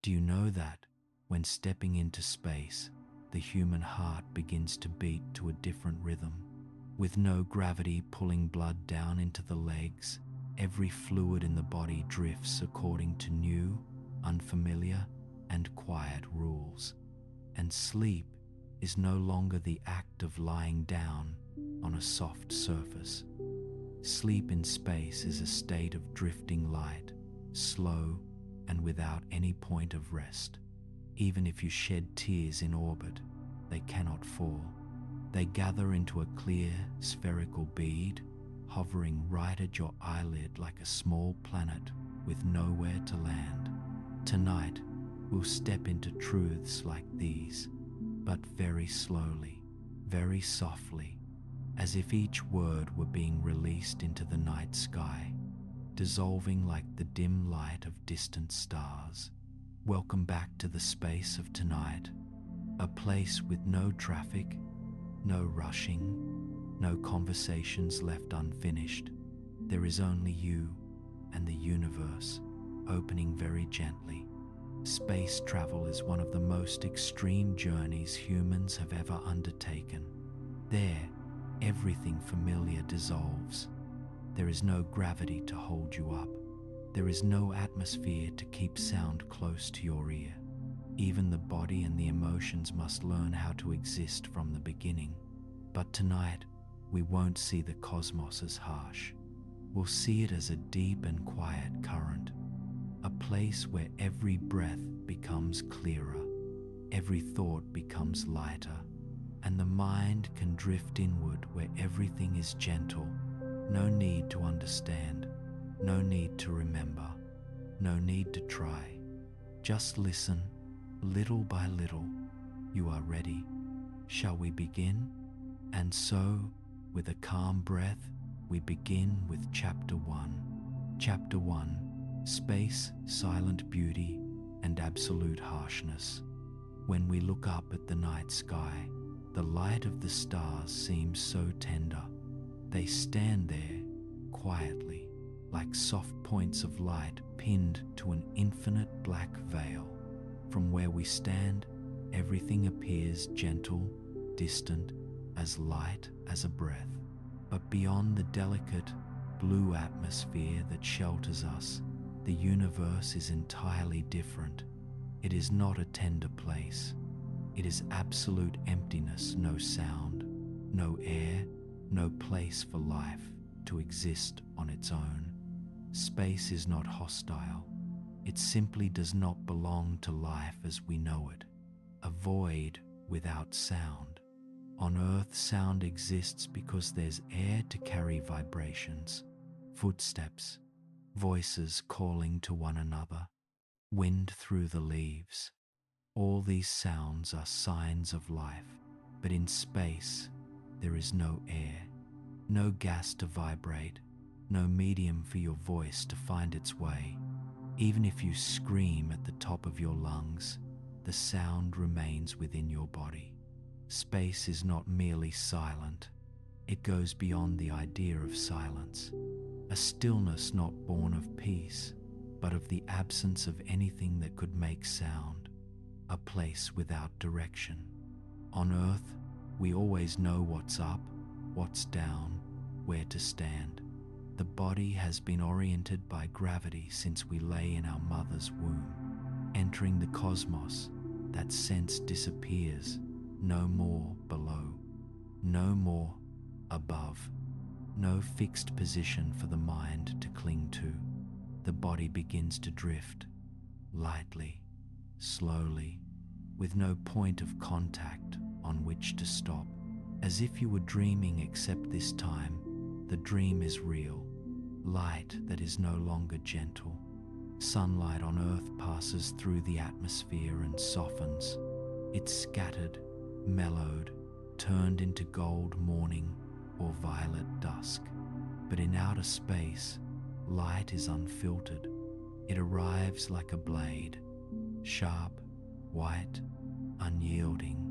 Do you know that when stepping into space, the human heart begins to beat to a different rhythm? With no gravity pulling blood down into the legs, every fluid in the body drifts according to new, unfamiliar, and quiet rules. And sleep is no longer the act of lying down on a soft surface. Sleep in space is a state of drifting light, slow and without any point of rest. Even if you shed tears in orbit, they cannot fall. They gather into a clear, spherical bead, hovering right at your eyelid like a small planet with nowhere to land. Tonight, we'll step into truths like these, but very slowly, very softly, as if each word were being released into the night sky, dissolving like the dim light of distant stars. Welcome back to the space of tonight, a place with no traffic, no rushing, no conversations left unfinished. There is only you and the universe opening very gently. Space travel is one of the most extreme journeys humans have ever undertaken. There, everything familiar dissolves. There is no gravity to hold you up. There is no atmosphere to keep sound close to your ear. Even the body and the emotions must learn how to exist from the beginning. But tonight, we won't see the cosmos as harsh. We'll see it as a deep and quiet current, a place where every breath becomes clearer, every thought becomes lighter, and the mind can drift inward where everything is gentle. No need to understand, no need to remember, no need to try. Just listen, little by little. You are ready. Shall we begin? And so, with a calm breath, we begin with Chapter 1. Chapter 1: Space, Silent Beauty, and Absolute Harshness. When we look up at the night sky, the light of the stars seems so tender. They stand there, quietly, like soft points of light pinned to an infinite black veil. From where we stand, everything appears gentle, distant, as light as a breath. But beyond the delicate, blue atmosphere that shelters us, the universe is entirely different. It is not a tender place. It is absolute emptiness, no sound, no air, no place for life to exist on its own. Space is not hostile. It simply does not belong to life as we know it. A void without sound. On Earth, sound exists because there's air to carry vibrations, footsteps, voices calling to one another, wind through the leaves. All these sounds are signs of life, but in space, there is no air, no gas to vibrate, no medium for your voice to find its way. Even if you scream at the top of your lungs, the sound remains within your body. Space is not merely silent. It goes beyond the idea of silence. A stillness not born of peace, but of the absence of anything that could make sound. A place without direction. On Earth, we always know what's up, what's down, where to stand. The body has been oriented by gravity since we lay in our mother's womb. Entering the cosmos, that sense disappears. No more below, no more above, no fixed position for the mind to cling to. The body begins to drift, lightly, slowly, with no point of contact on which to stop. As if you were dreaming, except this time, the dream is real, light that is no longer gentle. Sunlight on Earth passes through the atmosphere and softens. It's scattered, mellowed, turned into gold morning or violet dusk. But in outer space, light is unfiltered. It arrives like a blade, sharp, white, unyielding.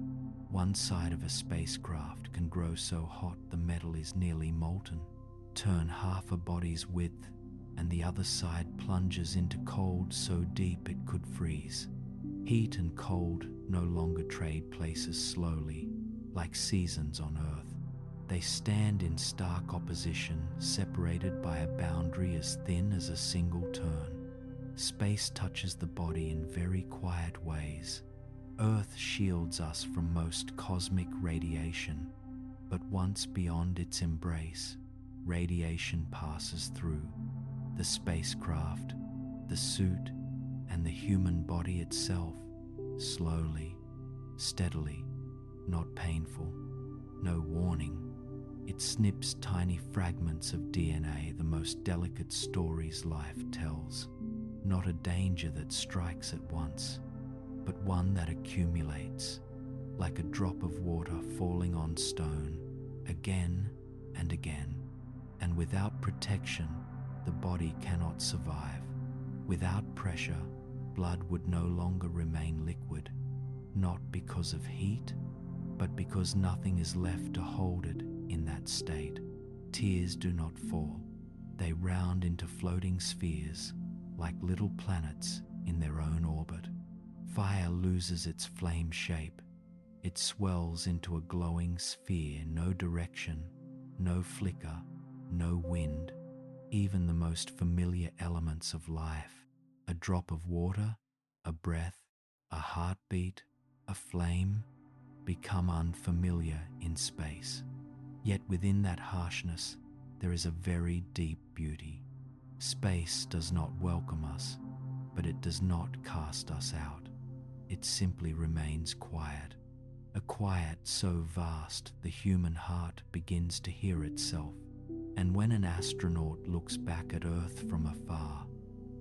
One side of a spacecraft can grow so hot the metal is nearly molten, turn half a body's width, and the other side plunges into cold so deep it could freeze. Heat and cold no longer trade places slowly, like seasons on Earth. They stand in stark opposition, separated by a boundary as thin as a single turn. Space touches the body in very quiet ways. Earth shields us from most cosmic radiation, but once beyond its embrace, radiation passes through. The spacecraft, the suit, and the human body itself, slowly, steadily, not painful, no warning. It snips tiny fragments of DNA, the most delicate stories life tells. Not a danger that strikes at once, but one that accumulates, like a drop of water falling on stone, again and again. And without protection, the body cannot survive. Without pressure, blood would no longer remain liquid, not because of heat, but because nothing is left to hold it in that state. Tears do not fall. They round into floating spheres, like little planets in their own orbit. Fire loses its flame shape. It swells into a glowing sphere, no direction, no flicker, no wind. Even the most familiar elements of life, a drop of water, a breath, a heartbeat, a flame, become unfamiliar in space. Yet within that harshness, there is a very deep beauty. Space does not welcome us, but it does not cast us out. It simply remains quiet. A quiet so vast the human heart begins to hear itself. And when an astronaut looks back at Earth from afar,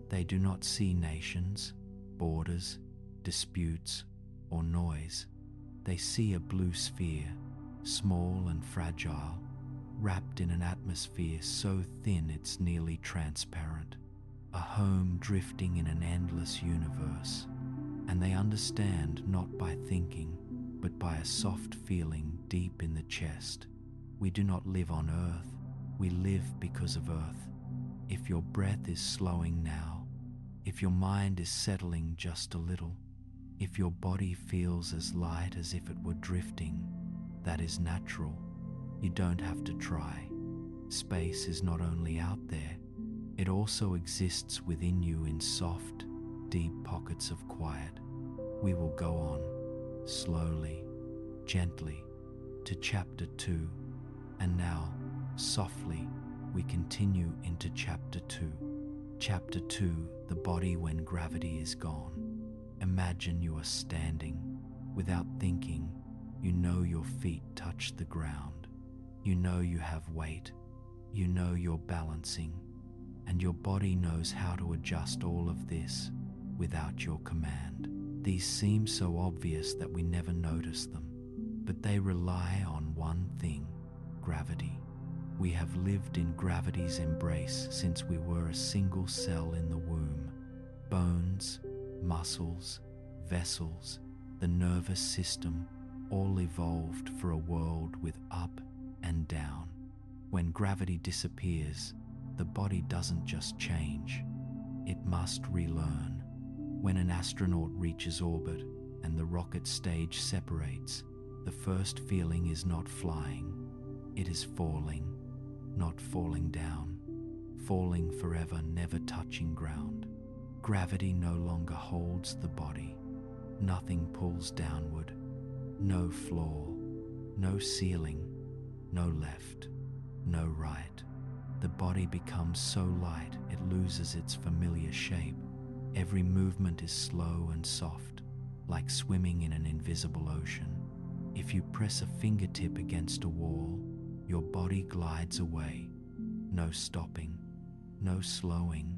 they do not see nations, borders, disputes, or noise. They see a blue sphere, small and fragile, wrapped in an atmosphere so thin it's nearly transparent, a home drifting in an endless universe. And they understand not by thinking, but by a soft feeling deep in the chest. We do not live on Earth, we live because of Earth. If your breath is slowing now, if your mind is settling just a little, if your body feels as light as if it were drifting, that is natural. You don't have to try. Space is not only out there, it also exists within you in soft, deep pockets of quiet. We will go on, slowly, gently, to chapter 2, and now, softly, we continue into chapter 2. Chapter 2, the body when gravity is gone. Imagine you are standing. Without thinking, you know your feet touch the ground. You know you have weight. You know you're balancing. And your body knows how to adjust all of this without your command. These seem so obvious that we never notice them, but they rely on one thing: gravity. We have lived in gravity's embrace since we were a single cell in the womb. Bones, muscles, vessels, the nervous system, all evolved for a world with up and down. When gravity disappears, the body doesn't just change, it must relearn. When an astronaut reaches orbit and the rocket stage separates, the first feeling is not flying, it is falling. Not falling down, falling forever, never touching ground. Gravity no longer holds the body. Nothing pulls downward. No floor, no ceiling, no left, no right. The body becomes so light it loses its familiar shape. Every movement is slow and soft, like swimming in an invisible ocean. If you press a fingertip against a wall, your body glides away. No stopping, no slowing,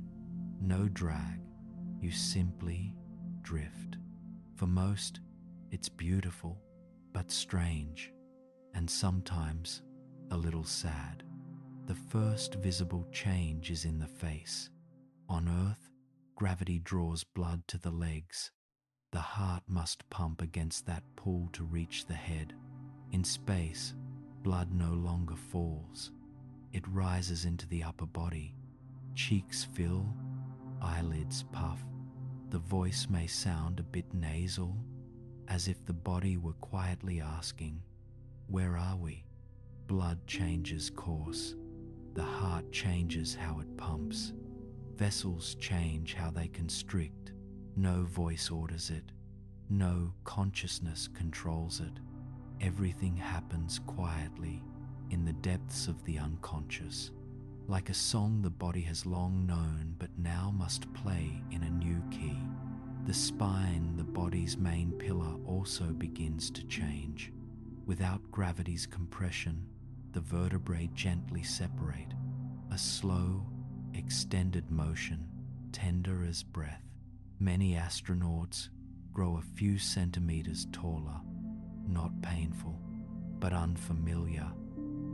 no drag. You simply drift. For most, it's beautiful, but strange, and sometimes a little sad. The first visible change is in the face. On Earth, gravity draws blood to the legs. The heart must pump against that pull to reach the head. In space, blood no longer falls. It rises into the upper body. Cheeks fill, eyelids puff. The voice may sound a bit nasal, as if the body were quietly asking, "Where are we?" Blood changes course. The heart changes how it pumps. Vessels change how they constrict. No voice orders it. No consciousness controls it. Everything happens quietly in the depths of the unconscious. Like a song the body has long known but now must play in a new key. The spine, the body's main pillar, also begins to change. Without gravity's compression, the vertebrae gently separate. A slow, extended motion, tender as breath. Many astronauts grow a few centimeters taller, not painful, but unfamiliar,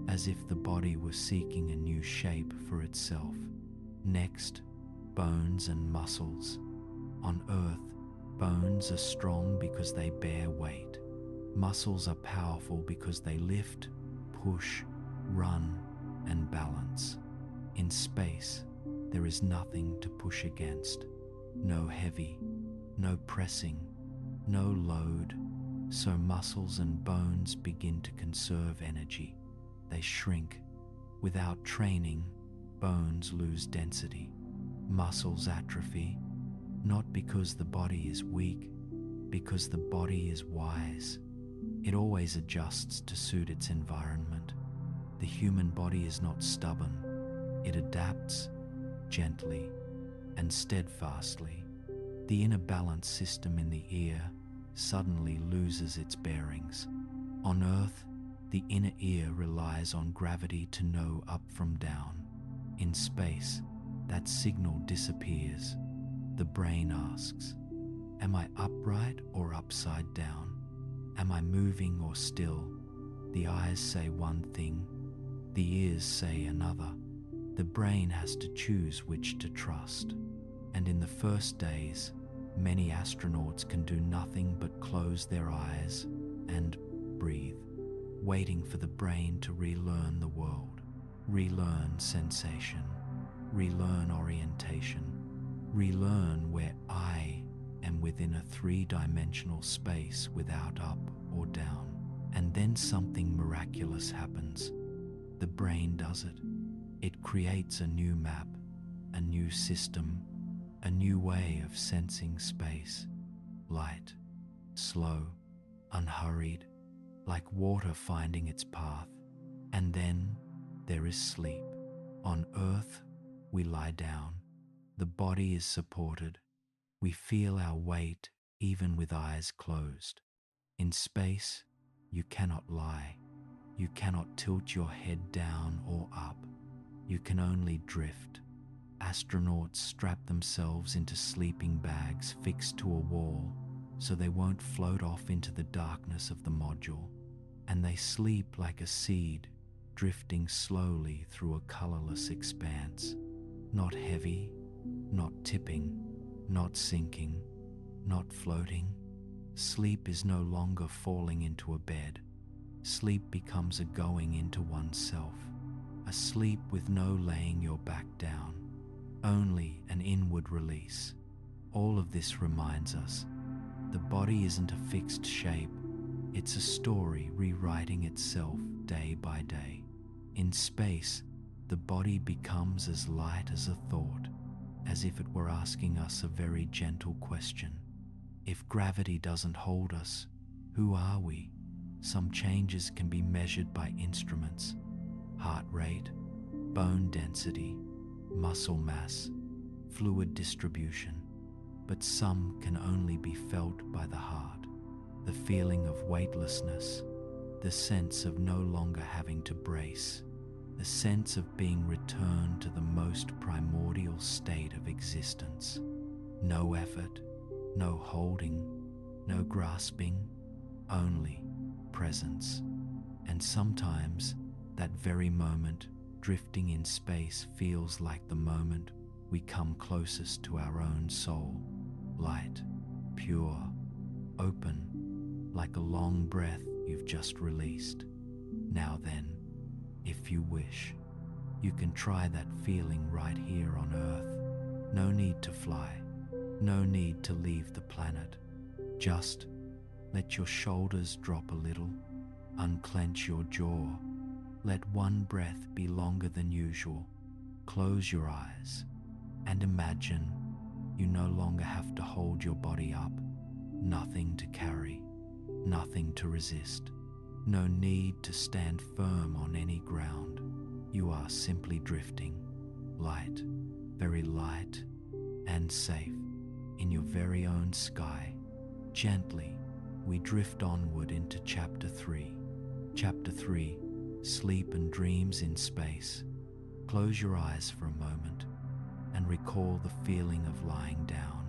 as if the body was seeking a new shape for itself. Next, bones and muscles. On Earth, bones are strong because they bear weight. Muscles are powerful because they lift, push, run, and balance. In space, there is nothing to push against. No heavy, no pressing, no load. So muscles and bones begin to conserve energy. They shrink. Without training, bones lose density. Muscles atrophy, not because the body is weak, because the body is wise. It always adjusts to suit its environment. The human body is not stubborn. It adapts gently and steadfastly. The inner balance system in the ear suddenly loses its bearings. On Earth, the inner ear relies on gravity to know up from down. In space, that signal disappears. The brain asks, "Am I upright or upside down? Am I moving or still?" The eyes say one thing, the ears say another. The brain has to choose which to trust. And in the first days, many astronauts can do nothing but close their eyes and breathe, waiting for the brain to relearn the world, relearn sensation, relearn orientation, relearn where I am within a three-dimensional space without up or down. And then something miraculous happens. The brain does it. It creates a new map, a new system, a new way of sensing space. Light, slow, unhurried, like water finding its path. And then there is sleep. On Earth, we lie down. The body is supported. We feel our weight even with eyes closed. In space, you cannot lie. You cannot tilt your head down or up. You can only drift. Astronauts strap themselves into sleeping bags fixed to a wall so they won't float off into the darkness of the module. And they sleep like a seed, drifting slowly through a colorless expanse. Not heavy, not tipping, not sinking, not floating. Sleep is no longer falling into a bed. Sleep becomes a going into oneself, a sleep with no laying your back down, only an inward release. All of this reminds us, the body isn't a fixed shape, it's a story rewriting itself day by day. In space, the body becomes as light as a thought, as if it were asking us a very gentle question. If gravity doesn't hold us, who are we? Some changes can be measured by instruments: heart rate, bone density, muscle mass, fluid distribution. But some can only be felt by the heart. The feeling of weightlessness, the sense of no longer having to brace, the sense of being returned to the most primordial state of existence. No effort, no holding, no grasping, only presence. And sometimes that very moment, drifting in space, feels like the moment we come closest to our own soul. Light, pure, open, like a long breath you've just released. Now then, if you wish, you can try that feeling right here on Earth. No need to fly, No need to leave the planet. Just let your shoulders drop a little, unclench your jaw. Let one breath be longer than usual. Close your eyes and imagine you no longer have to hold your body up. Nothing to carry, nothing to resist. No need to stand firm on any ground. You are simply drifting, light, very light and safe, in your very own sky. Gently, we drift onward into Chapter 3. Chapter 3, Sleep and Dreams in Space. Close your eyes for a moment and recall the feeling of lying down,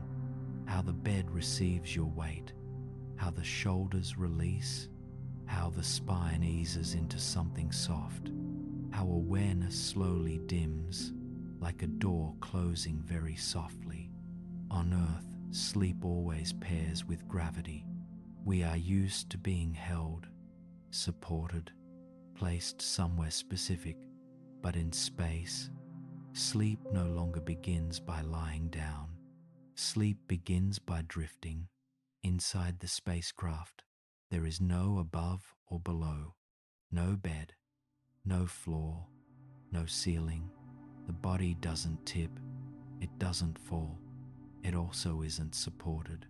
how the bed receives your weight, how the shoulders release, how the spine eases into something soft, how awareness slowly dims like a door closing very softly. On Earth, sleep always pairs with gravity. We are used to being held, supported, placed somewhere specific, but in space, sleep no longer begins by lying down. Sleep begins by drifting. Inside the spacecraft, there is no above or below, no bed, no floor, no ceiling. The body doesn't tip, it doesn't fall. It also isn't supported.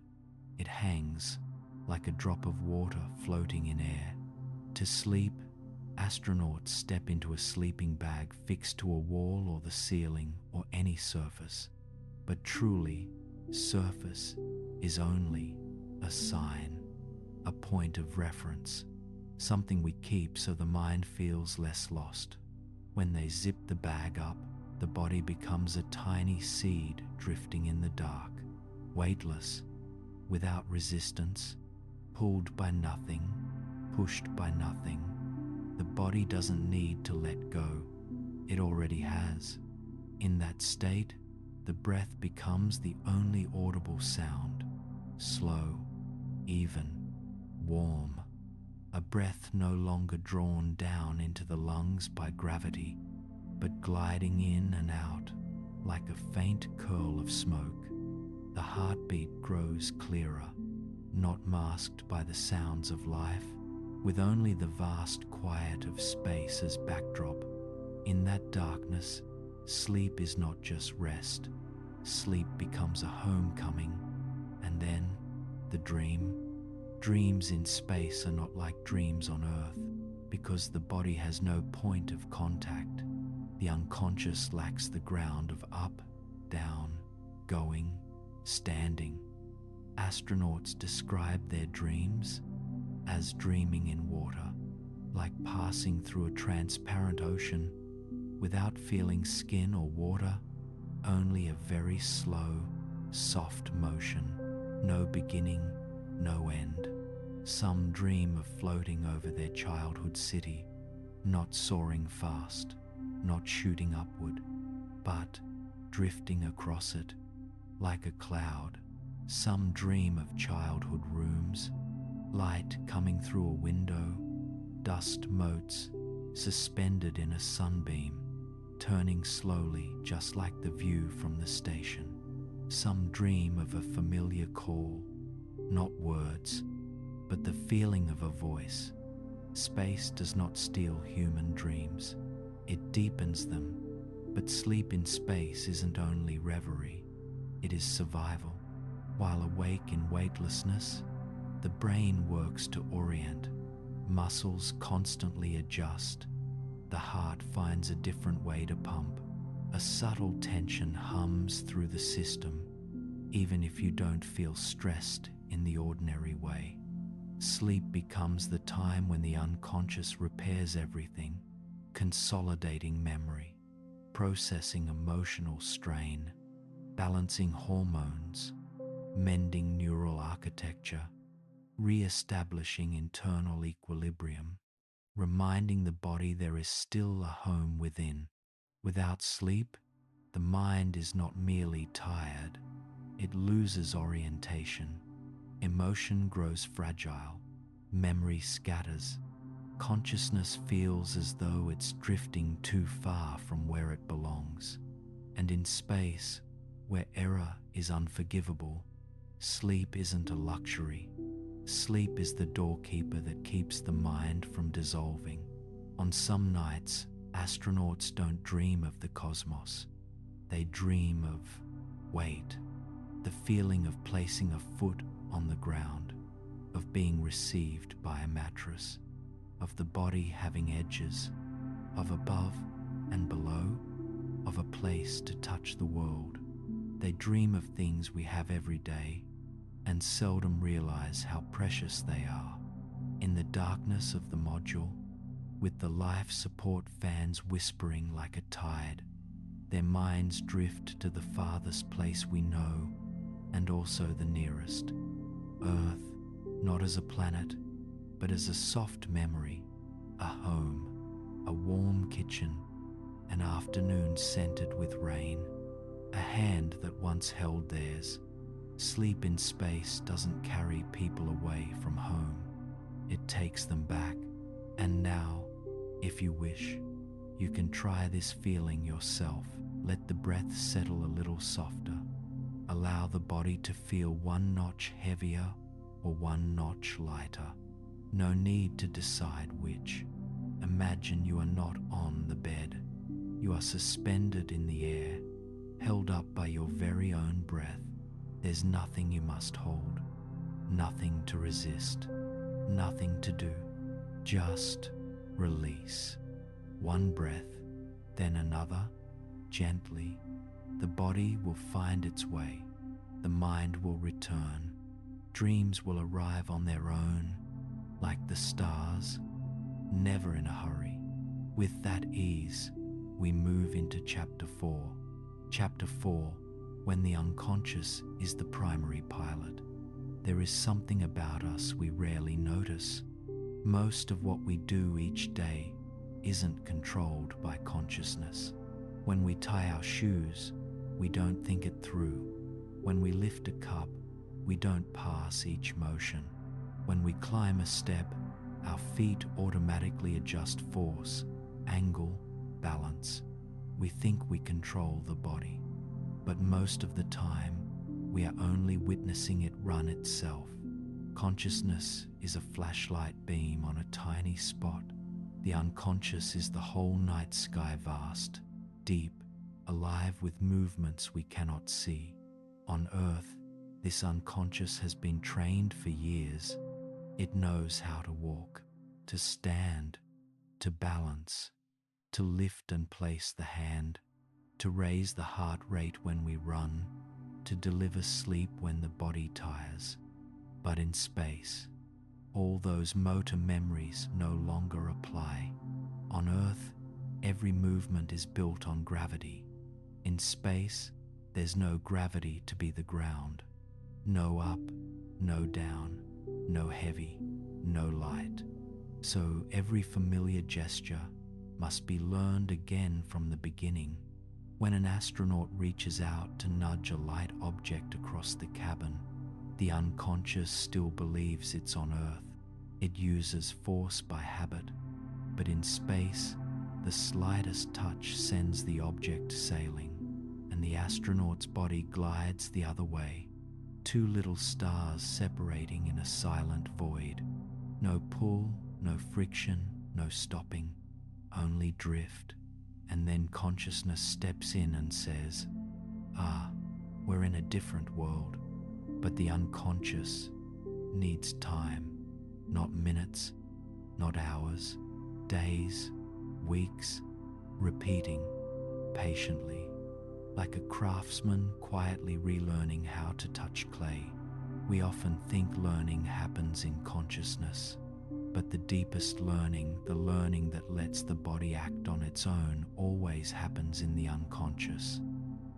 It hangs like a drop of water floating in air. To sleep, astronauts step into a sleeping bag fixed to a wall or the ceiling or any surface. But truly, surface is only a sign, a point of reference, something we keep so the mind feels less lost. When they zip the bag up, the body becomes a tiny seed drifting in the dark, weightless, without resistance, pulled by nothing, pushed by nothing. The body doesn't need to let go. It already has. In that state, the breath becomes the only audible sound, slow, even, warm. A breath no longer drawn down into the lungs by gravity, but gliding in and out like a faint curl of smoke. The heartbeat grows clearer, not masked by the sounds of life, with only the vast quiet of space as backdrop. In that darkness, sleep is not just rest. Sleep becomes a homecoming, and then the dream. Dreams in space are not like dreams on Earth, because the body has no point of contact. The unconscious lacks the ground of up, down, going, standing. Astronauts describe their dreams as dreaming in water, like passing through a transparent ocean without feeling skin or water, only a very slow, soft motion, no beginning, no end. Some dream of floating over their childhood city, not soaring fast, not shooting upward, but drifting across it like a cloud. Some dream of childhood rooms, light coming through a window, dust motes suspended in a sunbeam, turning slowly just like the view from the station. Some dream of a familiar call, not words, but the feeling of a voice. Space does not steal human dreams, it deepens them. But sleep in space isn't only reverie, it is survival. While awake in weightlessness, the brain works to orient, muscles constantly adjust, the heart finds a different way to pump, a subtle tension hums through the system, even if you don't feel stressed in the ordinary way. Sleep becomes the time when the unconscious repairs everything, consolidating memory, processing emotional strain, balancing hormones, mending neural architecture, re-establishing internal equilibrium, reminding the body there is still a home within. Without sleep, the mind is not merely tired, it loses orientation. Emotion grows fragile, memory scatters, consciousness feels as though it's drifting too far from where it belongs. And in space, where error is unforgivable. Sleep isn't a luxury. Sleep is the doorkeeper that keeps the mind from dissolving. On some nights, astronauts don't dream of the cosmos. They dream of weight, the feeling of placing a foot on the ground, of being received by a mattress, of the body having edges, of above and below, of a place to touch the world. They dream of things we have every day and seldom realize how precious they are. In the darkness of the module, with the life support fans whispering like a tide, their minds drift to the farthest place we know and also the nearest. Earth, not as a planet, but as a soft memory, a home, a warm kitchen, an afternoon scented with rain, a hand that once held theirs. Sleep in space doesn't carry people away from home. It takes them back. And now, if you wish, you can try this feeling yourself. Let the breath settle a little softer. Allow the body to feel one notch heavier or one notch lighter. No need to decide which. Imagine you are not on the bed. You are suspended in the air, held up by your very own breath. There's nothing you must hold, nothing to resist, nothing to do. Just release. One breath, then another, gently. The body will find its way. The mind will return. Dreams will arrive on their own, like the stars, never in a hurry. With that ease, we move into Chapter 4. Chapter 4, when the unconscious is the primary pilot. There is something about us we rarely notice. Most of what we do each day isn't controlled by consciousness. When we tie our shoes, we don't think it through. When we lift a cup, we don't pass each motion. When we climb a step, our feet automatically adjust force, angle, balance. We think we control the body, but most of the time, we are only witnessing it run itself. Consciousness is a flashlight beam on a tiny spot. The unconscious is the whole night sky, vast, deep, alive with movements we cannot see. On Earth, this unconscious has been trained for years. It knows how to walk, to stand, to balance, to lift and place the hand, to raise the heart rate when we run, to deliver sleep when the body tires. But in space, all those motor memories no longer apply. On Earth, every movement is built on gravity. In space, there's no gravity to be the ground. No up, no down, no heavy, no light. So every familiar gesture must be learned again from the beginning. When an astronaut reaches out to nudge a light object across the cabin, the unconscious still believes it's on Earth. It uses force by habit, but in space, the slightest touch sends the object sailing, and the astronaut's body glides the other way. Two little stars separating in a silent void. No pull, no friction, no stopping, only drift. And then consciousness steps in and says, we're in a different world. But the unconscious needs time, not minutes, not hours, days, weeks, repeating patiently, like a craftsman quietly relearning how to touch clay. We often think learning happens in consciousness, but the deepest learning, the learning that lets the body act on its own, always happens in the unconscious.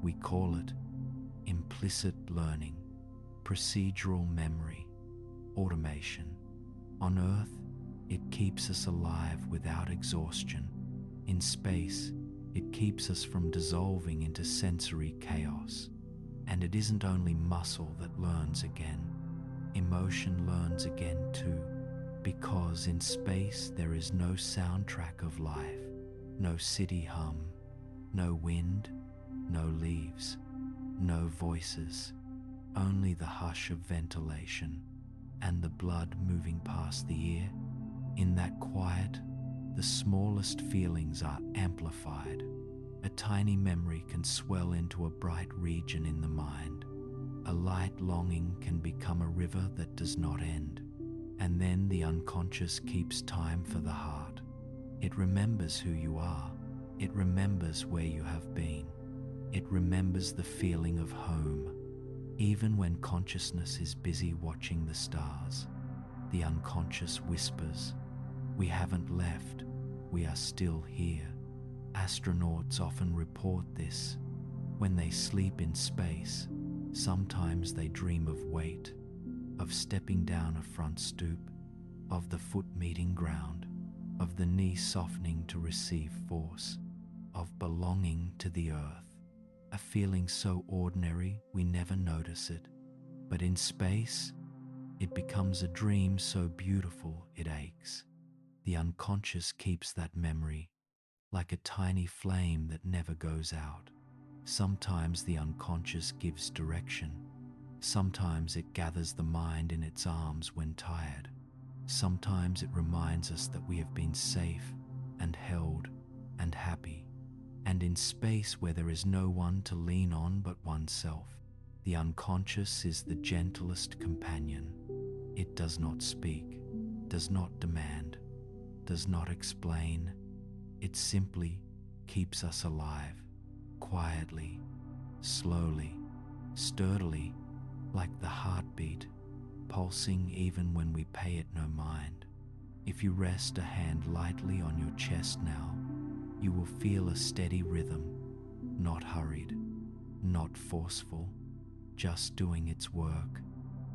We call it implicit learning, procedural memory, automation. On Earth, it keeps us alive without exhaustion. In space, it keeps us from dissolving into sensory chaos. And it isn't only muscle that learns again. Emotion learns again too. Because in space there is no soundtrack of life, no city hum, no wind, no leaves, No voices, only the hush of ventilation and the blood moving past the ear. In that quiet, the smallest feelings are amplified. A tiny memory can swell into a bright region in the mind. A light longing can become a river that does not end. And then the unconscious keeps time for the heart. It remembers who you are. It remembers where you have been. It remembers the feeling of home. Even when consciousness is busy watching the stars, the unconscious whispers, "We haven't left, we are still here." Astronauts often report this. When they sleep in space, sometimes they dream of weight, of stepping down a front stoop, of the foot meeting ground, of the knee softening to receive force, of belonging to the earth. A feeling so ordinary we never notice it, but in space, it becomes a dream so beautiful it aches. The unconscious keeps that memory, like a tiny flame that never goes out. Sometimes the unconscious gives direction. Sometimes it gathers the mind in its arms when tired. Sometimes it reminds us that we have been safe and held and happy. And in space where there is no one to lean on but oneself, the unconscious is the gentlest companion. It does not speak, does not demand, does not explain. It simply keeps us alive, quietly, slowly, sturdily, like the heartbeat, pulsing even when we pay it no mind. If you rest a hand lightly on your chest now, you will feel a steady rhythm, not hurried, not forceful, just doing its work.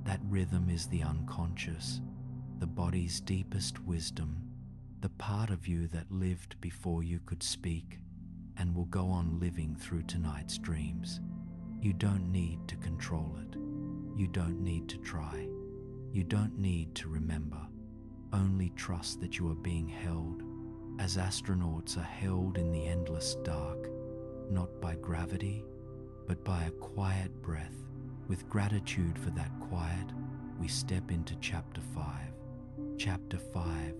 That rhythm is the unconscious, the body's deepest wisdom, the part of you that lived before you could speak and will go on living through tonight's dreams. You don't need to control it. You don't need to try. You don't need to remember. Only trust that you are being held, as astronauts are held in the endless dark, not by gravity, but by a quiet breath. With gratitude for that quiet, we step into Chapter 5. Chapter 5,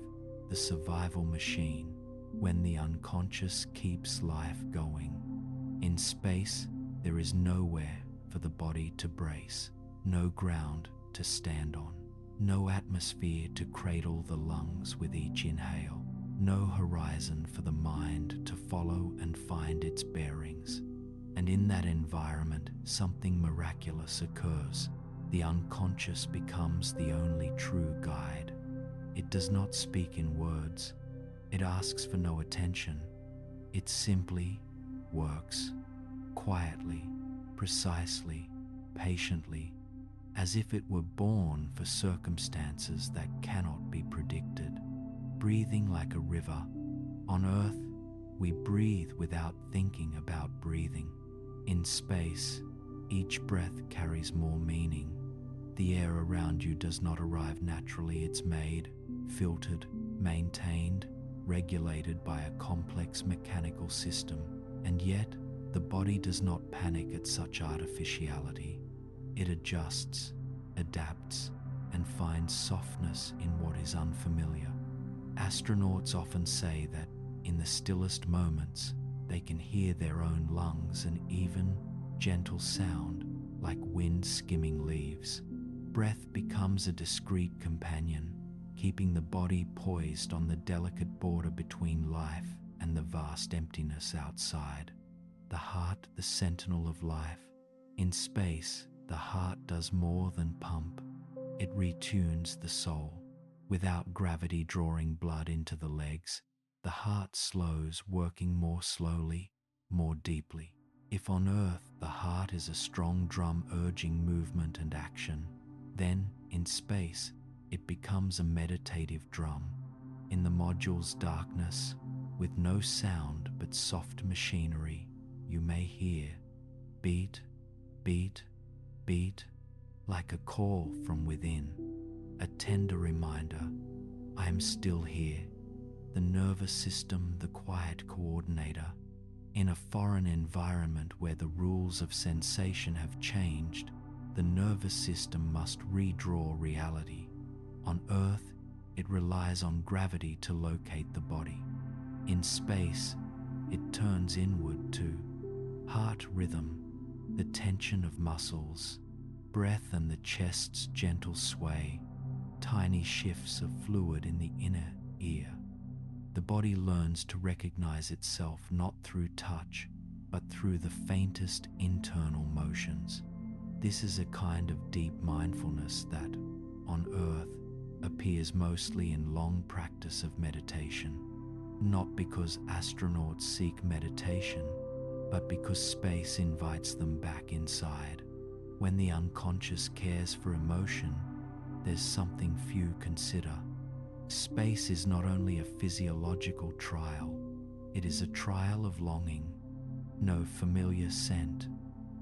the survival machine, when the unconscious keeps life going. In space, there is nowhere for the body to brace, no ground to stand on, no atmosphere to cradle the lungs with each inhale, no horizon for the mind to follow and find its bearings. And in that environment, something miraculous occurs. The unconscious becomes the only true guide. It does not speak in words. It asks for no attention. It simply works, quietly, precisely, patiently, as if it were born for circumstances that cannot be predicted. Breathing like a river. On Earth, we breathe without thinking about breathing. In space, each breath carries more meaning. The air around you does not arrive naturally. It's made, filtered, maintained, regulated by a complex mechanical system. And yet, the body does not panic at such artificiality. It adjusts, adapts, and finds softness in what is unfamiliar. Astronauts often say that in the stillest moments, they can hear their own lungs, an even, gentle sound like wind skimming leaves. Breath becomes a discreet companion, keeping the body poised on the delicate border between life and the vast emptiness outside. The heart, the sentinel of life. In space, the heart does more than pump. It retunes the soul. Without gravity drawing blood into the legs, the heart slows, working more slowly, more deeply. If on Earth the heart is a strong drum urging movement and action, then in space it becomes a meditative drum. In the module's darkness, with no sound but soft machinery, you may hear beat, beat, beat, like a call from within. A tender reminder, I am still here, the nervous system, the quiet coordinator. In a foreign environment where the rules of sensation have changed, the nervous system must redraw reality. On Earth, it relies on gravity to locate the body. In space, it turns inward to heart rhythm, the tension of muscles, breath and the chest's gentle sway, tiny shifts of fluid in the inner ear. The body learns to recognize itself not through touch, but through the faintest internal motions. This is a kind of deep mindfulness that, on Earth, appears mostly in long practice of meditation, not because astronauts seek meditation, but because space invites them back inside. When the unconscious cares for emotion, there's something few consider. Space is not only a physiological trial, it is a trial of longing. No familiar scent,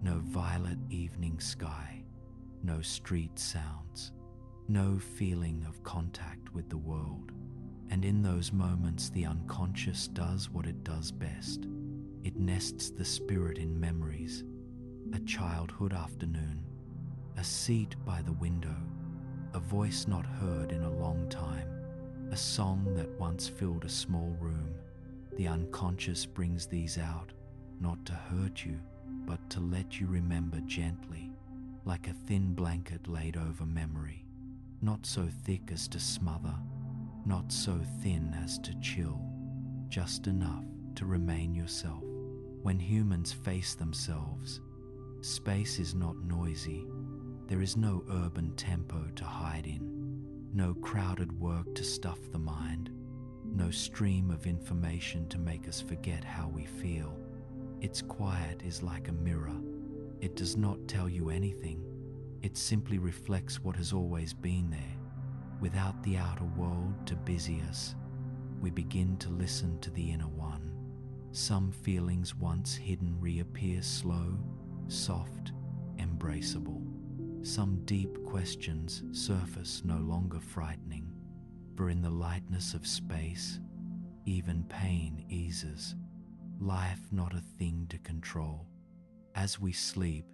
no violet evening sky, no street sounds, no feeling of contact with the world. And in those moments, the unconscious does what it does best. It nests the spirit in memories, a childhood afternoon, a seat by the window, a voice not heard in a long time, a song that once filled a small room. The unconscious brings these out, not to hurt you, but to let you remember gently, like a thin blanket laid over memory, not so thick as to smother, not so thin as to chill, just enough to remain yourself. When humans face themselves, space is not noisy. There is no urban tempo to hide in, no crowded work to stuff the mind, no stream of information to make us forget how we feel. Its quiet is like a mirror. It does not tell you anything. It simply reflects what has always been there. Without the outer world to busy us, we begin to listen to the inner one. Some feelings once hidden reappear slow, soft, embraceable. Some deep questions surface no longer frightening, for in the lightness of space, even pain eases, life not a thing to control. As we sleep,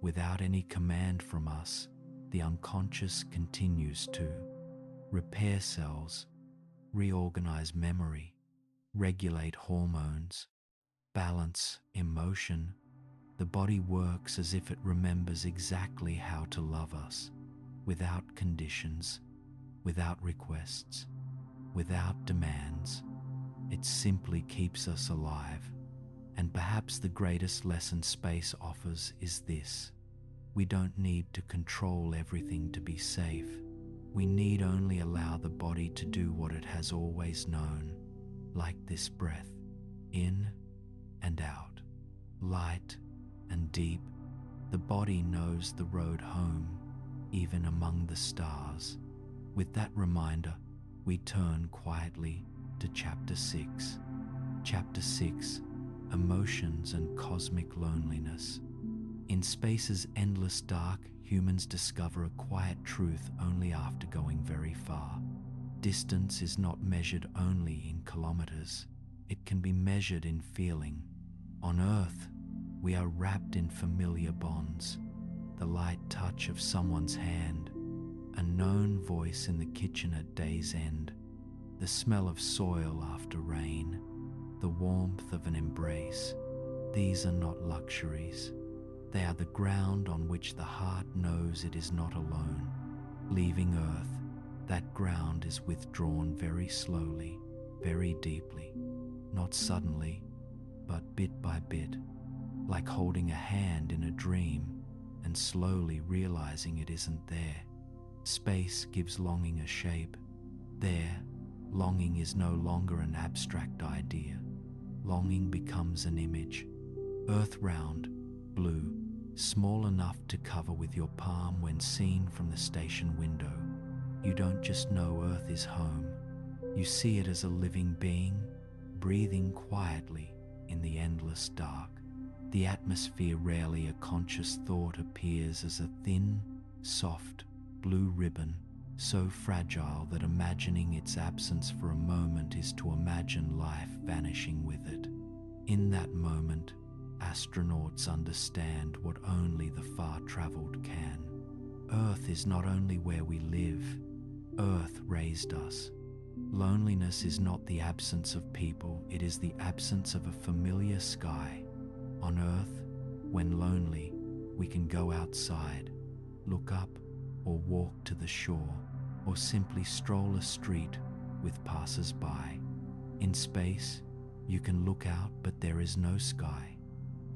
without any command from us, the unconscious continues to repair cells, reorganize memory, regulate hormones, balance emotion. The body works as if it remembers exactly how to love us, without conditions, without requests, without demands. It simply keeps us alive. And perhaps the greatest lesson space offers is this: we don't need to control everything to be safe. We need only allow the body to do what it has always known, like this breath, in and out, light and deep. The body knows the road home, even among the stars. With that reminder, we turn quietly to Chapter 6. Chapter 6, Emotions and Cosmic Loneliness. In space's endless dark, humans discover a quiet truth only after going very far. Distance is not measured only in kilometers. It can be measured in feeling. On Earth, we are wrapped in familiar bonds. The light touch of someone's hand, a known voice in the kitchen at day's end, the smell of soil after rain, the warmth of an embrace. These are not luxuries. They are the ground on which the heart knows it is not alone. Leaving Earth, that ground is withdrawn very slowly, very deeply, not suddenly, but bit by bit, like holding a hand in a dream and slowly realizing it isn't there. Space gives longing a shape. There, longing is no longer an abstract idea. Longing becomes an image. Earth round, blue, small enough to cover with your palm when seen from the station window. You don't just know Earth is home. You see it as a living being, breathing quietly in the endless dark. The atmosphere, rarely a conscious thought, appears as a thin, soft, blue ribbon, so fragile that imagining its absence for a moment is to imagine life vanishing with it. In that moment, astronauts understand what only the far-traveled can. Earth is not only where we live, Earth raised us. Loneliness is not the absence of people, it is the absence of a familiar sky. On Earth, when lonely, we can go outside, look up, or walk to the shore, or simply stroll a street with passers-by. In space, you can look out, but there is no sky,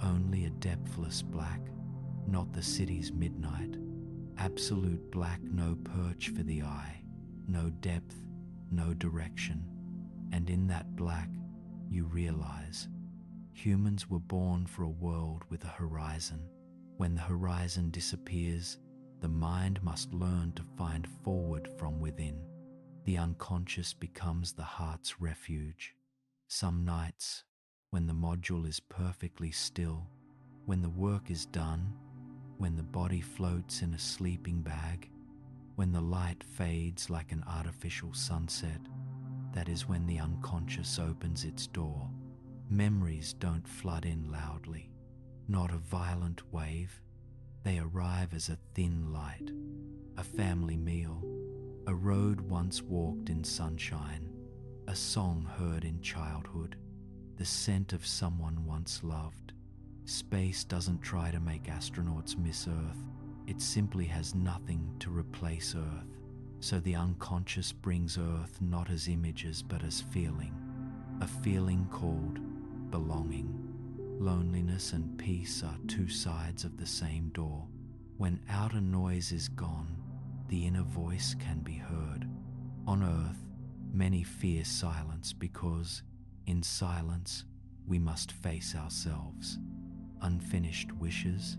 only a depthless black, not the city's midnight. Absolute black, no perch for the eye, no depth, no direction. And in that black, you realize humans were born for a world with a horizon. When the horizon disappears, the mind must learn to find forward from within. The unconscious becomes the heart's refuge. Some nights, when the module is perfectly still, when the work is done, when the body floats in a sleeping bag, when the light fades like an artificial sunset, that is when the unconscious opens its door. Memories don't flood in loudly, not a violent wave. They arrive as a thin light, a family meal, a road once walked in sunshine, a song heard in childhood, the scent of someone once loved. Space doesn't try to make astronauts miss Earth. It simply has nothing to replace Earth. So the unconscious brings Earth not as images but as feeling, a feeling called belonging. Loneliness and peace are two sides of the same door. When outer noise is gone, the inner voice can be heard. On Earth, many fear silence because, in silence, we must face ourselves. Unfinished wishes,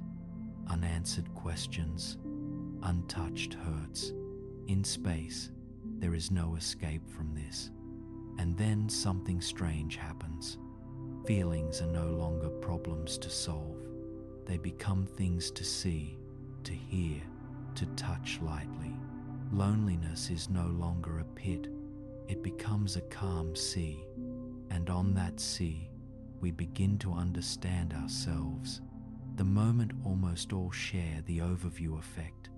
unanswered questions, untouched hurts. In space, there is no escape from this. And then something strange happens. Feelings are no longer problems to solve. They become things to see, to hear, to touch lightly. Loneliness is no longer a pit. It becomes a calm sea. And on that sea, we begin to understand ourselves. The moment almost all share the overview effect.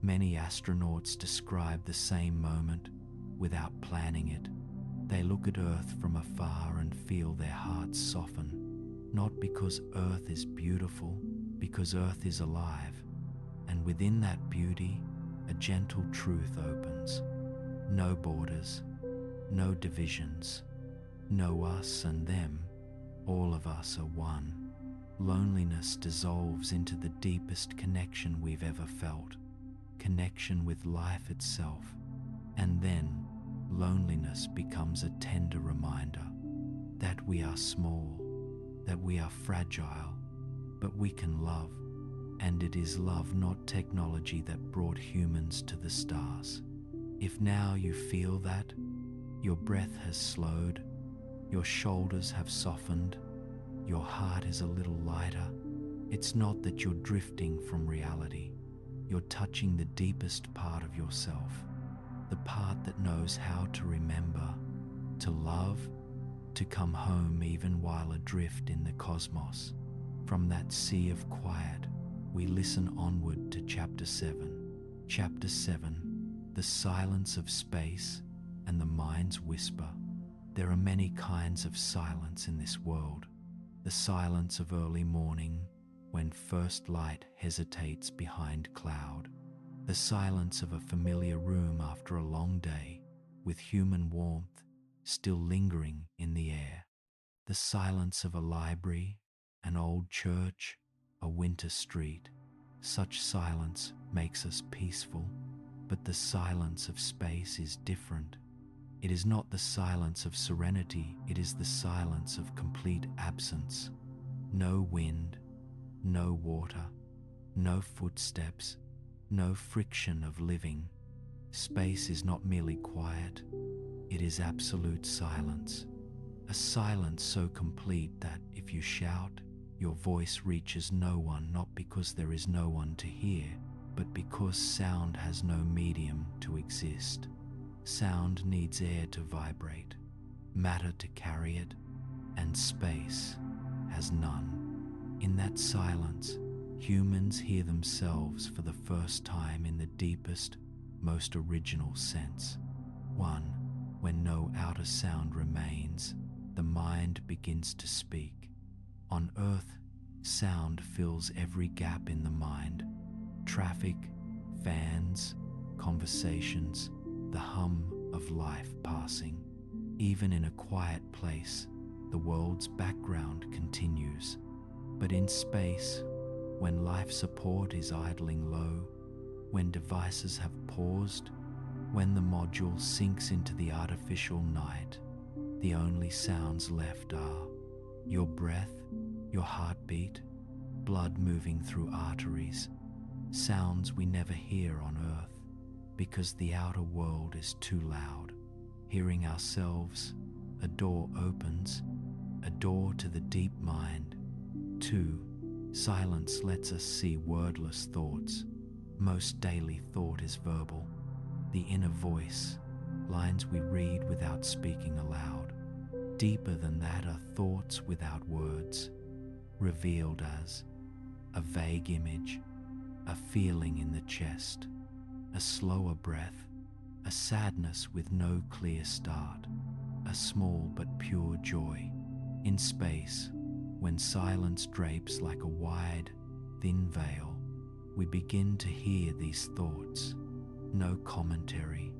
Many astronauts describe the same moment without planning it. They look at Earth from afar and feel their hearts soften, not because Earth is beautiful, because Earth is alive. And within that beauty, a gentle truth opens. No borders, no divisions, no us and them. All of us are one. Loneliness dissolves into the deepest connection we've ever felt, connection with life itself. And then, loneliness becomes a tender reminder that we are small, that we are fragile, but we can love. And it is love, not technology, that brought humans to the stars. If now you feel that, your breath has slowed, your shoulders have softened, your heart is a little lighter, it's not that you're drifting from reality. You're touching the deepest part of yourself, the part that knows how to remember, to love, to come home even while adrift in the cosmos. From that sea of quiet, we listen onward to Chapter 7. Chapter 7, the silence of space and the mind's whisper. There are many kinds of silence in this world. The silence of early morning, when first light hesitates behind cloud. The silence of a familiar room after a long day, with human warmth still lingering in the air. The silence of a library, an old church, a winter street. Such silence makes us peaceful, but the silence of space is different. It is not the silence of serenity, it is the silence of complete absence. No wind, no water, no footsteps, no friction of living. Space is not merely quiet, it is absolute silence. A silence so complete that if you shout, your voice reaches no one, not because there is no one to hear, but because sound has no medium to exist. Sound needs air to vibrate, matter to carry it, and space has none. In that silence, humans hear themselves for the first time in the deepest, most original sense. 1. When no outer sound remains, the mind begins to speak. On earth, sound fills every gap in the mind. Traffic, fans, conversations, the hum of life passing. Even in a quiet place, the world's background continues. But in space, when life support is idling low, when devices have paused, when the module sinks into the artificial night, the only sounds left are your breath, your heartbeat, blood moving through arteries, sounds we never hear on Earth because the outer world is too loud. Hearing ourselves, a door opens, a door to the deep mind. 2. Silence lets us see wordless thoughts. Most daily thought is verbal. The inner voice, lines we read without speaking aloud. Deeper than that are thoughts without words, revealed as a vague image, a feeling in the chest, a slower breath, a sadness with no clear start, a small but pure joy. In space, when silence drapes like a wide, thin veil, we begin to hear these thoughts. No commentary,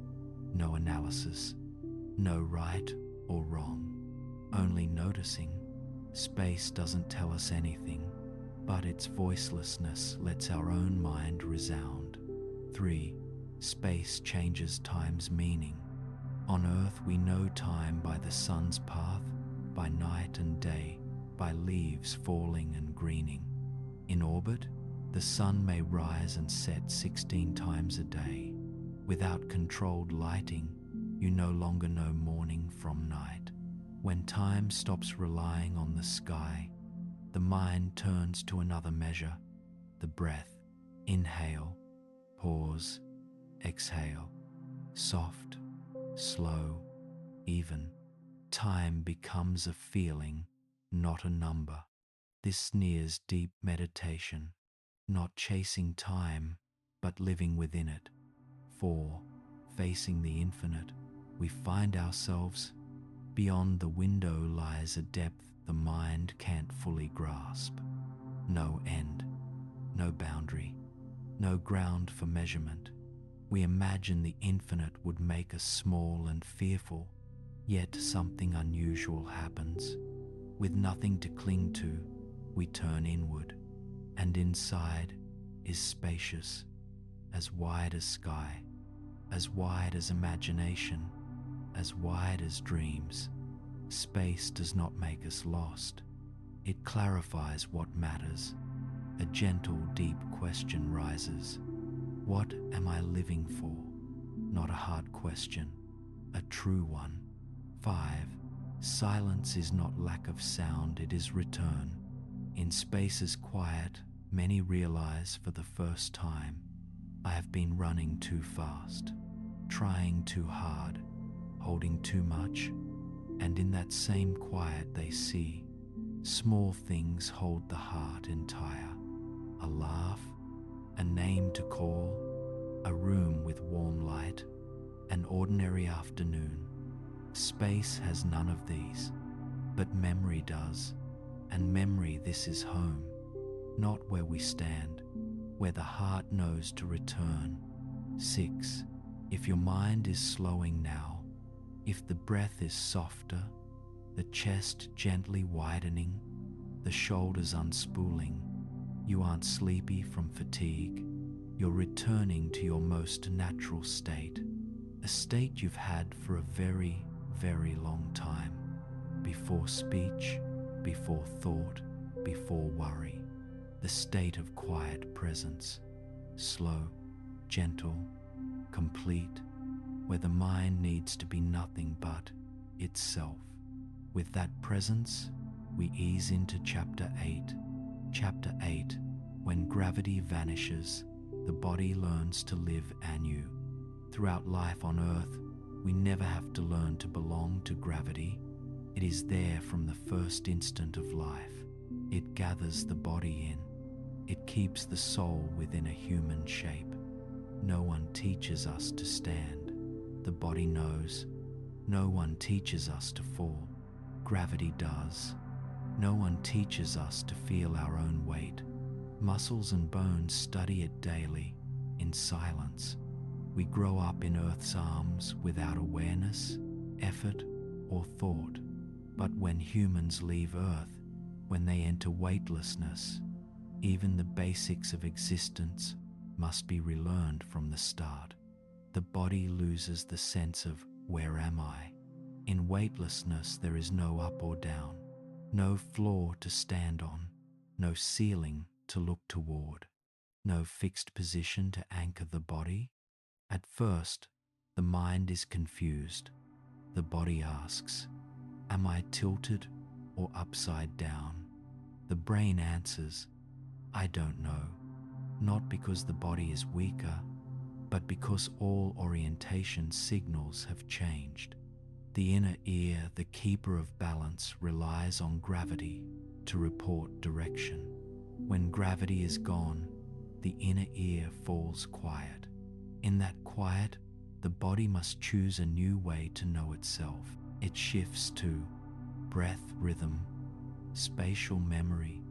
no analysis, no right or wrong, only noticing. Space doesn't tell us anything, but its voicelessness lets our own mind resound. 3. Space changes time's meaning. On Earth we know time by the sun's path, by night and day, by leaves falling and greening. In orbit, the sun may rise and set 16 times a day. Without controlled lighting, you no longer know morning from night. When time stops relying on the sky, the mind turns to another measure, the breath. Inhale, pause, exhale. Soft, slow, even. Time becomes a feeling, not a number. This nears deep meditation, not chasing time, but living within it. 4. Facing the infinite, we find ourselves. Beyond the window lies a depth the mind can't fully grasp. No end, no boundary, no ground for measurement. We imagine the infinite would make us small and fearful, yet something unusual happens. With nothing to cling to, we turn inward, and inside is spacious, as wide as sky, as wide as imagination, as wide as dreams. Space does not make us lost. It clarifies what matters. A gentle, deep question rises. What am I living for? Not a hard question, a true one. 5. Silence is not lack of sound, it is return. In spaces quiet, many realize for the first time, I have been running too fast, trying too hard, holding too much, and in that same quiet they see, small things hold the heart entire. A laugh, a name to call, a room with warm light, an ordinary afternoon. Space has none of these, but memory does, and memory, this is home, not where we stand, where the heart knows to return. 6. If your mind is slowing now, if the breath is softer, the chest gently widening, the shoulders unspooling, you aren't sleepy from fatigue. You're returning to your most natural state, a state you've had for a very, very long time, before speech, before thought, before worry. The state of quiet presence, slow, gentle, complete, where the mind needs to be nothing but itself. With that presence, we ease into Chapter 8. Chapter 8, when gravity vanishes, the body learns to live anew. Throughout life on Earth, we never have to learn to belong to gravity. It is there from the first instant of life. It gathers the body in. It keeps the soul within a human shape. No one teaches us to stand. The body knows. No one teaches us to fall. Gravity does. No one teaches us to feel our own weight. Muscles and bones study it daily, in silence. We grow up in Earth's arms without awareness, effort, or thought. But when humans leave Earth, when they enter weightlessness, even the basics of existence must be relearned from the start. The body loses the sense of where am I? In weightlessness there is no up or down, no floor to stand on, no ceiling to look toward, no fixed position to anchor the body. At first, the mind is confused. The body asks, am I tilted or upside down? The brain answers, I don't know, not because the body is weaker, but because all orientation signals have changed. The inner ear, the keeper of balance, relies on gravity to report direction. When gravity is gone, the inner ear falls quiet. In that quiet, the body must choose a new way to know itself. It shifts to breath rhythm, spatial memory,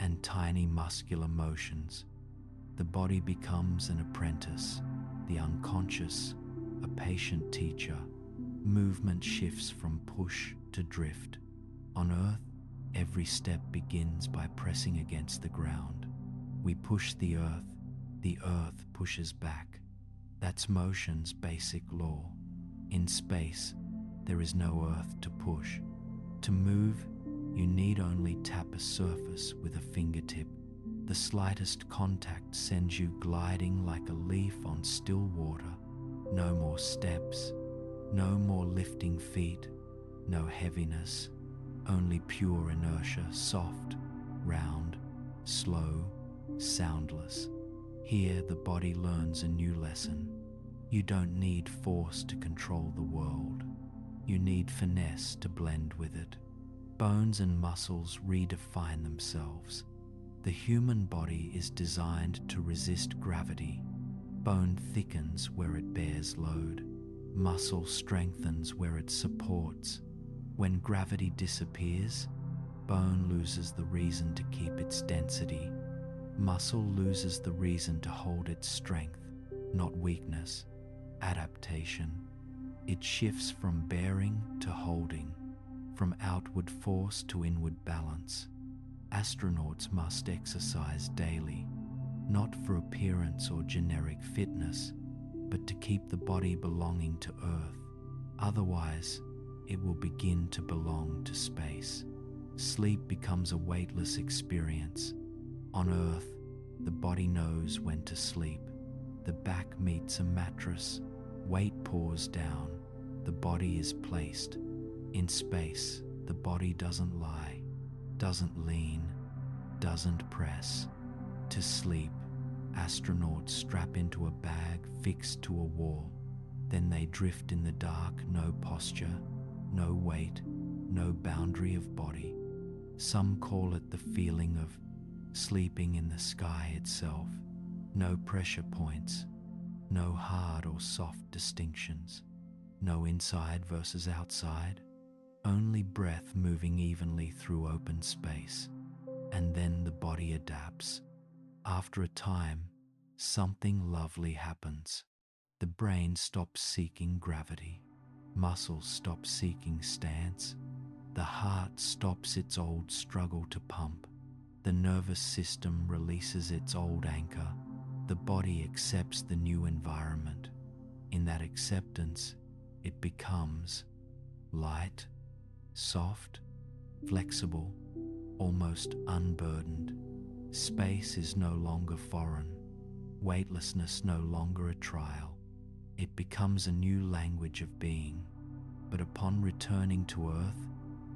and tiny muscular motions. The body becomes an apprentice, the unconscious, a patient teacher. Movement shifts from push to drift. On Earth, every step begins by pressing against the ground. We push the earth pushes back. That's motion's basic law. In space, there is no earth to push. To move, you need only tap a surface with a fingertip. The slightest contact sends you gliding like a leaf on still water. No more steps, no more lifting feet, no heaviness, only pure inertia, soft, round, slow, soundless. Here the body learns a new lesson. You don't need force to control the world. You need finesse to blend with it. Bones and muscles redefine themselves. The human body is designed to resist gravity. Bone thickens where it bears load. Muscle strengthens where it supports. When gravity disappears, bone loses the reason to keep its density. Muscle loses the reason to hold its strength, not weakness. Adaptation. It shifts from bearing to holding, from outward force to inward balance. Astronauts must exercise daily, not for appearance or generic fitness, but to keep the body belonging to Earth. Otherwise, it will begin to belong to space. Sleep becomes a weightless experience. On Earth, the body knows when to sleep. The back meets a mattress, weight pours down, the body is placed. In space, the body doesn't lie, doesn't lean, doesn't press. To sleep, astronauts strap into a bag fixed to a wall. Then they drift in the dark, no posture, no weight, no boundary of body. Some call it the feeling of sleeping in the sky itself. No pressure points, no hard or soft distinctions, no inside versus outside, only breath moving evenly through open space. And then the body adapts. After a time, something lovely happens. The brain stops seeking gravity. Muscles stop seeking stance. The heart stops its old struggle to pump. The nervous system releases its old anchor. The body accepts the new environment. In that acceptance, it becomes light, soft, flexible, almost unburdened. Space is no longer foreign. Weightlessness no longer a trial. It becomes a new language of being. But upon returning to Earth,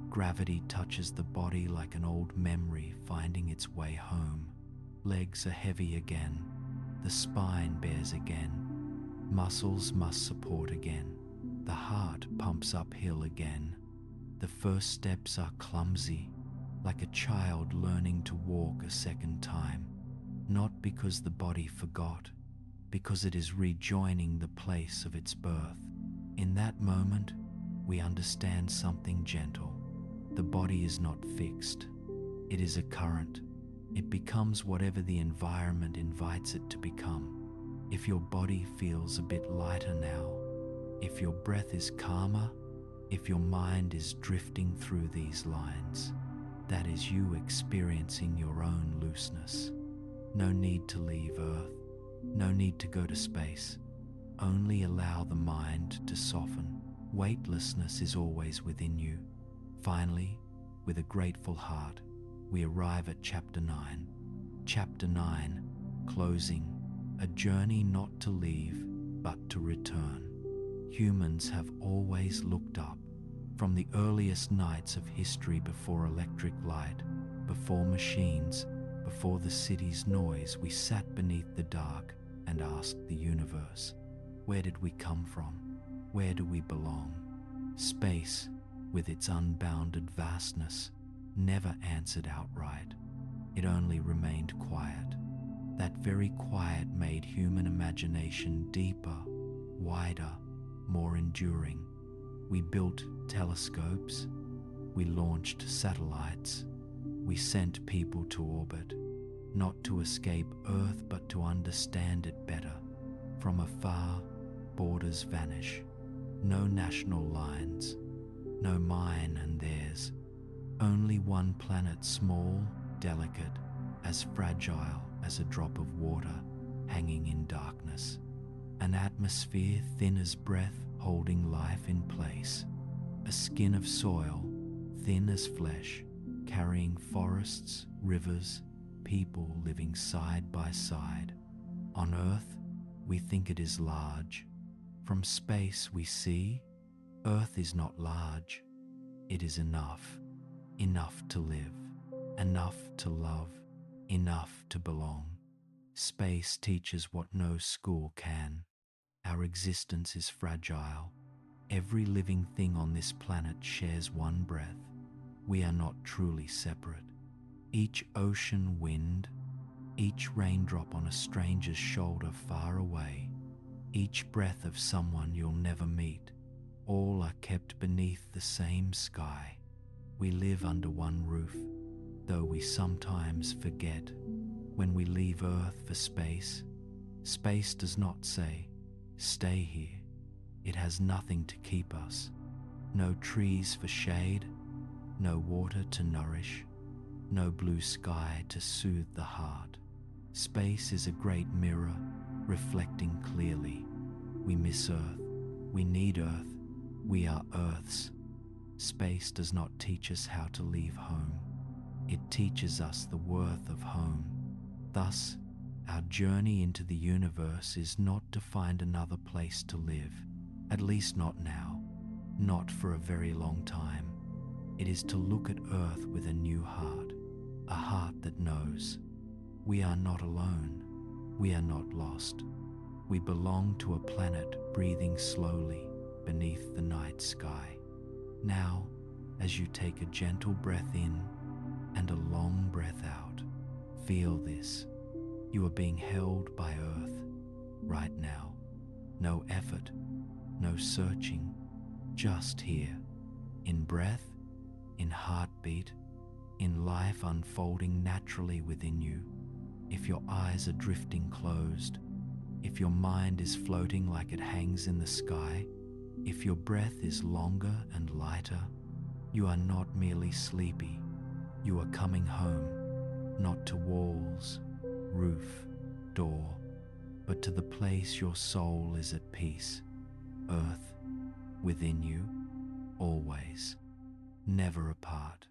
gravity touches the body like an old memory finding its way home. Legs are heavy again. The spine bears again. Muscles must support again. The heart pumps uphill again. The first steps are clumsy. like a child learning to walk a second time, not because the body forgot, because it is rejoining the place of its birth. In that moment, we understand something gentle. The body is not fixed. It is a current. It becomes whatever the environment invites it to become. If your body feels a bit lighter now, if your breath is calmer, if your mind is drifting through these lines, that is you experiencing your own looseness. No need to leave Earth, no need to go to space. Only allow the mind to soften. Weightlessness is always within you. Finally, with a grateful heart, we arrive at Chapter 9. Chapter 9, closing, a journey not to leave, but to return. Humans have always looked up. From the earliest nights of history, before electric light, before machines, before the city's noise, we sat beneath the dark and asked the universe, where did we come from? Where do we belong? Space, with its unbounded vastness, never answered outright. It only remained quiet. That very quiet made human imagination deeper, wider, more enduring. We built telescopes, we launched satellites, we sent people to orbit, not to escape Earth but to understand it better. From afar, borders vanish. No national lines, no mine and theirs. Only one planet, small, delicate, as fragile as a drop of water hanging in darkness. An atmosphere thin as breath, holding life in place. A skin of soil, thin as flesh, carrying forests, rivers, people living side by side. On Earth, we think it is large. From space we see, Earth is not large. It is enough. Enough to live, enough to love, enough to belong. Space teaches what no school can. Our existence is fragile. Every living thing on this planet shares one breath. We are not truly separate. Each ocean wind, each raindrop on a stranger's shoulder far away, each breath of someone you'll never meet, all are kept beneath the same sky. We live under one roof, though we sometimes forget. When we leave Earth for space, space does not say, stay here. It has nothing to keep us. No trees for shade, no water to nourish, no blue sky to soothe the heart. Space is a great mirror, reflecting clearly. We miss Earth. We need Earth. We are Earth's. Space does not teach us how to leave home. It teaches us the worth of home. Thus, our journey into the universe is not to find another place to live, at least not now, not for a very long time. It is to look at Earth with a new heart, a heart that knows. We are not alone. We are not lost. We belong to a planet breathing slowly beneath the night sky. Now, as you take a gentle breath in and a long breath out, feel this. You are being held by Earth right now. No effort, no searching, just here, in breath, in heartbeat, in life unfolding naturally within you. If your eyes are drifting closed, if your mind is floating like it hangs in the sky, if your breath is longer and lighter, you are not merely sleepy. You are coming home, not to walls, roof, door, but to the place your soul is at peace. Earth, within you, always, never apart.